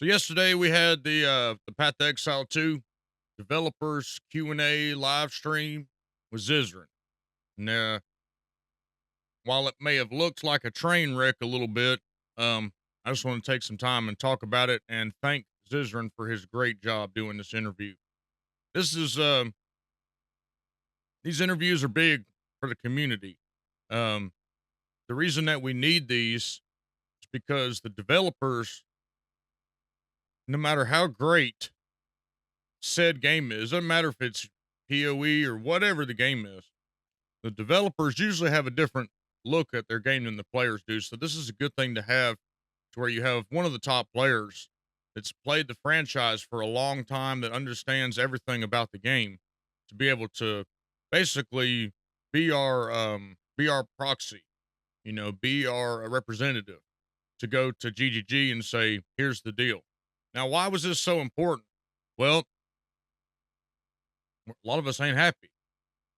So yesterday we had the Path of Exile 2 developers Q&A live stream with Zizarin. And while it may have looked like a train wreck a little bit, I just want to take some time and talk about it and thank Zizarin for his great job doing this interview. This is These interviews are big for the community. Um, the reason that we need these is because the developers, no matter how great said game is, doesn't matter if it's PoE or whatever the game is, the developers usually have a different look at their game than the players do. So this is a good thing to have, to where you have one of the top players that's played the franchise for a long time, that understands everything about the game, to be able to basically be our proxy, be our representative, to go to GGG and say, here's the deal. Now, why was this so important? Well, a lot of us ain't happy.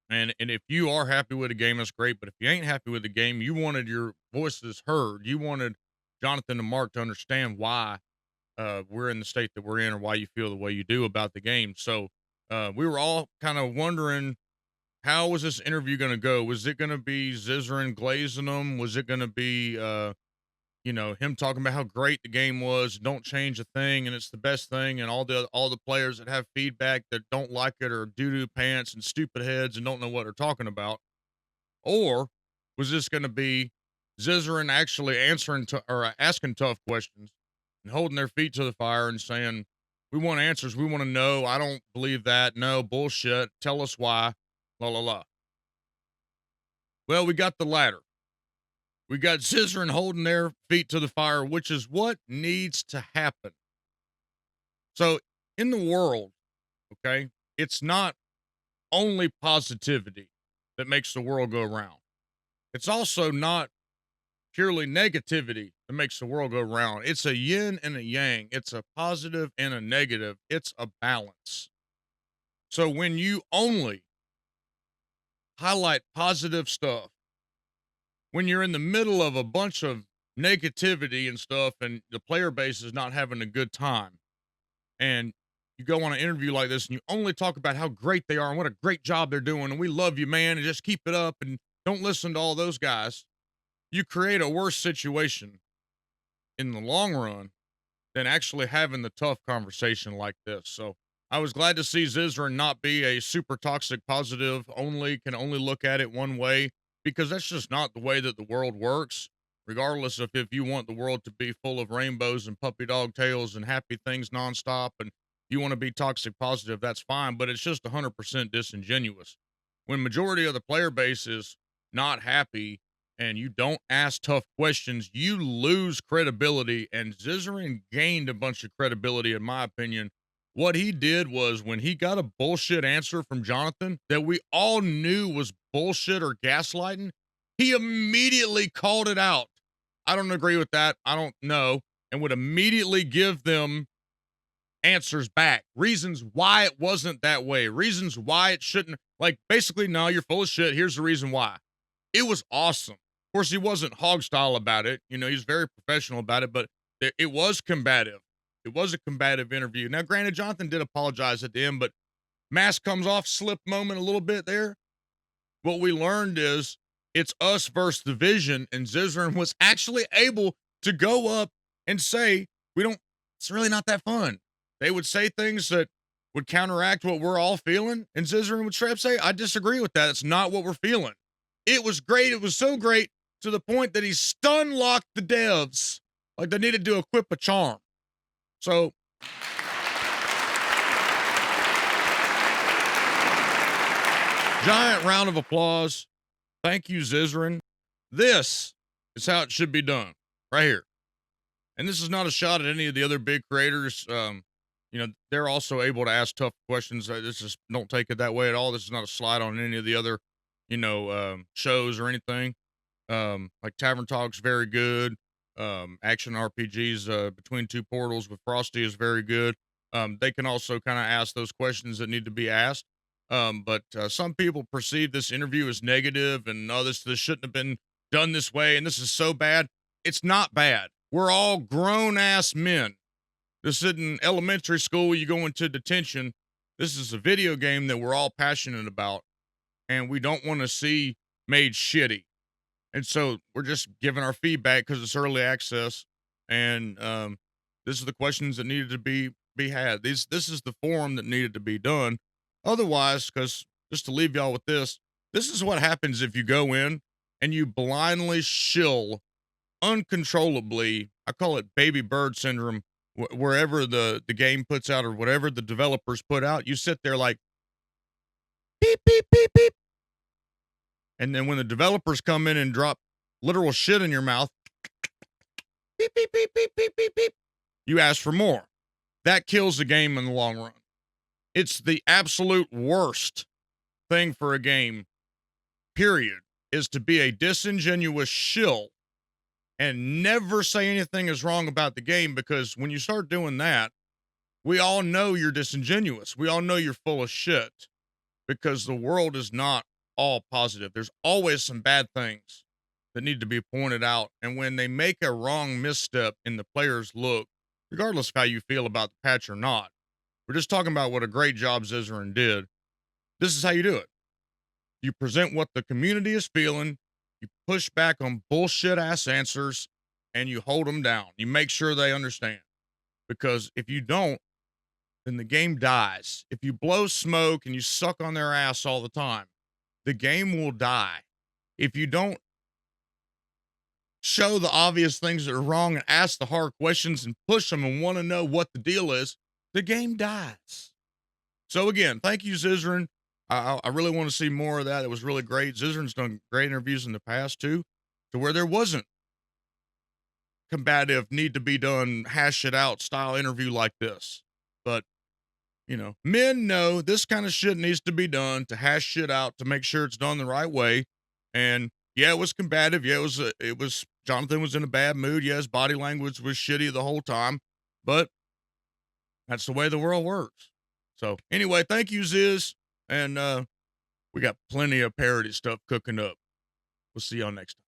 And if you are happy with the game, that's great. But if you ain't happy with the game, you wanted your voices heard. You wanted Jonathan and Mark to understand why we're in the state that we're in, or why you feel the way you do about the game. So we were all kind of wondering, how was this interview going to go? Was it going to be Zizarin glazing them? Was it going to be him talking about how great the game was, don't change a thing, and it's the best thing, and all the players that have feedback that don't like it are doo-doo pants and stupid heads and don't know what they're talking about? Or was this going to be Zizarin actually answering or asking tough questions and holding their feet to the fire and saying, "We want answers. We want to know. I don't believe that. No bullshit. Tell us why." La la la. Well, we got the latter. We got Zizarin holding their feet to the fire, which is what needs to happen. So in the world, okay, it's not only positivity that makes the world go round. It's also not purely negativity that makes the world go round. It's a yin and a yang. It's a positive and a negative. It's a balance. So when you only highlight positive stuff, when you're in the middle of a bunch of negativity and stuff, and the player base is not having a good time, and you go on an interview like this and you only talk about how great they are and what a great job they're doing, and we love you, man, and just keep it up, and don't listen to all those guys, you create a worse situation in the long run than actually having the tough conversation like this. So I was glad to see Zizarin not be a super toxic positive, can only look at it one way, because that's just not the way that the world works. Regardless of if you want the world to be full of rainbows and puppy dog tails and happy things nonstop, and you want to be toxic positive, that's fine, but it's just 100% disingenuous. When majority of the player base is not happy and you don't ask tough questions, you lose credibility. And Zizarin gained a bunch of credibility, in my opinion. What he did was, when he got a bullshit answer from Jonathan that we all knew was bullshit or gaslighting, he immediately called it out. I don't agree with that. I don't know. And would immediately give them answers back, reasons why it wasn't that way, reasons why it shouldn't, like, basically, no, you're full of shit. Here's the reason why. It was awesome. Of course, he wasn't hog style about it. He's very professional about it, but it was combative. It was a combative interview. Now, granted, Jonathan did apologize at the end, but mask comes off, slip moment a little bit there. What we learned is it's us versus the vision, and Zizarin was actually able to go up and say, it's really not that fun. They would say things that would counteract what we're all feeling, and Zizarin would straight up say, I disagree with that. It's not what we're feeling. It was great. It was so great to the point that he stun locked the devs like they needed to equip a charm. So giant round of applause. Thank you, Zizarin. This is how it should be done, right here. And this is not a shot at any of the other big creators. They're also able to ask tough questions. Don't take it that way at all. This is not a slide on any of the other, shows or anything. Like Tavern Talk's very good. Action RPGs, Between Two Portals with Frosty is very good. They can also kind of ask those questions that need to be asked. But some people perceive this interview as negative and, oh, this shouldn't have been done this way, and this is so bad. It's not bad. We're all grown ass men. This isn't elementary school. You go into detention. This is a video game that we're all passionate about, and we don't want to see made shitty. And so we're just giving our feedback because it's early access, and this is the questions that needed to be had. This is the forum that needed to be done. Otherwise, because just to leave y'all with this is what happens if you go in and you blindly shill uncontrollably. I call it baby bird syndrome. Wherever the game puts out or whatever the developers put out, you sit there like beep beep beep beep, and then when the developers come in and drop literal shit in your mouth, beep beep beep beep beep beep beep, you ask for more. That kills the game in the long run. It's the absolute worst thing for a game, period, is to be a disingenuous shill and never say anything is wrong about the game, because when you start doing that, we all know you're disingenuous. We all know you're full of shit, because the world is not all positive. There's always some bad things that need to be pointed out. And when they make a wrong misstep in the player's look, regardless of how you feel about the patch or not, we're just talking about what a great job Zizarin did. This is how you do it. You present what the community is feeling, you push back on bullshit ass answers, and you hold them down. You make sure they understand. Because if you don't, then the game dies. If you blow smoke and you suck on their ass all the time, the game will die. If you don't show the obvious things that are wrong and ask the hard questions and push them and want to know what the deal is, the game dies. So again, thank you, Zizarin. I really want to see more of that. It was really great. Zizarin's done great interviews in the past too, to where there wasn't combative, need to be done, hash it out style interview like this. But you know, men know this kind of shit needs to be done, to hash shit out, to make sure it's done the right way. And yeah, it was combative. Yeah, it was Jonathan was in a bad mood. Yeah, his body language was shitty the whole time, but that's the way the world works. So anyway, thank you, Ziz. And we got plenty of parody stuff cooking up. We'll see y'all next time.